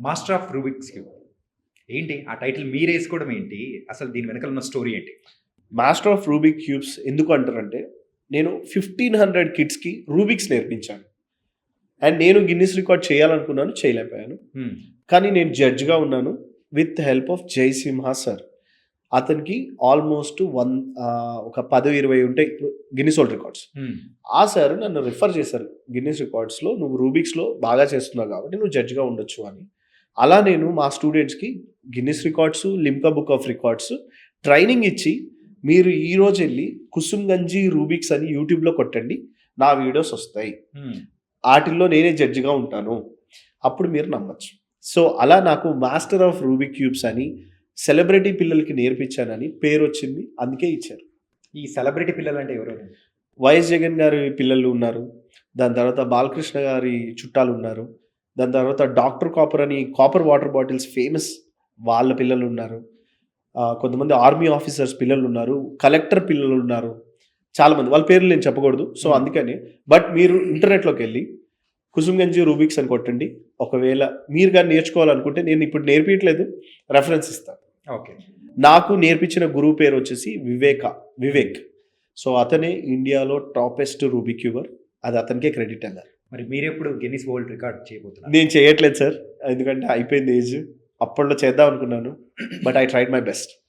Master of Rubik's cube ఏంటి? ఆ title మీరేసుకోవడం ఏంటి? అసలు దీని వెనకాల ఉన్న స్టోరీ ఏంటి? మాస్టర్ ఆఫ్ రూబిక్ క్యూబ్స్ ఎందుకు అంటారంటే, నేను 1500 కిడ్స్‌కి రూబిక్స్ నేర్పించాను. అండ్ నేను గిన్నిస్ రికార్డ్ చేయాలనుకున్నాను, చేయలేకపోయాను. హ్మ్. కానీ నేను జడ్జ్‌గా ఉన్నాను with help of Jayasimha sir. అతనికి ఆల్మోస్ట్ ఒక 10, 20 ఉంటాయి గిన్నిస్ వరల్డ్ రికార్డ్స్. హ్మ్. ఆ సార్ నన్ను రిఫర్ చేశారు. గిన్నిస్ రికార్డ్స్‌లో నువ్వు రూబిక్స్‌లో బాగా చేస్తున్నావు కాబట్టి నువ్వు జడ్జ్‌గా ఉండొచ్చు అని. అలా నేను మా స్టూడెంట్స్‌కి Guinness records, Limca book of records training ఇచ్చి, మీరు ఈరోజు ఎళ్లి కుసుమ్‌గంజి రూబిక్స్ అని యూట్యూబ్‌లో కొట్టండి. నా వీడియోస్ వస్తాయి. హ్మ్. ఆటిల్లో నేనే జడ్జిగా ఉంటాను. అప్పుడు మీరు నమ్మొచ్చు. సో, అలా నాకు మాస్టర్ ఆఫ్ రూబిక్ క్యూబ్స్ అని సెలబ్రిటీ పిల్లలకి నేర్పించానని పేరొచ్చింది. అందుకే ఇచ్చారు. ఈ సెలబ్రిటీ పిల్లలంటే ఎవరెవరు? వైఎస్ జగన్ గారి పిల్లలు ఉన్నారు. దాని తర్వాత బాలకృష్ణ గారి చుట్టాలున్నారు. దాని తర్వాత డాక్టర్ కాపర్ అని కాపర్ వాటర్ బాటిల్స్ ఫేమస్ వాళ్ళ పిల్లలున్నారు. కొంతమంది ఆర్మీ ఆఫీసర్స్ పిల్లలున్నారు. కలెక్టర్ పిల్లలున్నారు. చాలామంది. వాళ్ళ పేర్లు నేను చెప్పకూడదు. సో, హ్మ్. అందుకని. బట్ మీరు ఇంటర్నెట్‌లోకెళ్ళి కుసుమ్‌గంజి రూబిక్స్ అని కొట్టండి. ఒకవేళ మీరు గాని నేర్చుకోవాలనుకుంటే నేను ఇప్పుడు నేర్పియట్లేదు. రెఫరెన్స్ ఇస్తాను. ఓకే. నాకు నేర్పించిన గురువు పేరొచ్చేసి వివేక్. సో, అతనే ఇండియాలో టాపెస్ట్ రూబిక్ క్యూబర్. అది అతనికే క్రెడిట్ అన్నారు. మరి మీరెప్పుడు గిన్నిస్ వరల్డ్ రికార్డ్ చేయబోతున్నారు? నేను చేయట్లేదు సార్. ఎందుకంటే అయిపోయింది ఏజ్. అప్పట్లో చేద్దాం అనుకున్నాను. But I tried my best.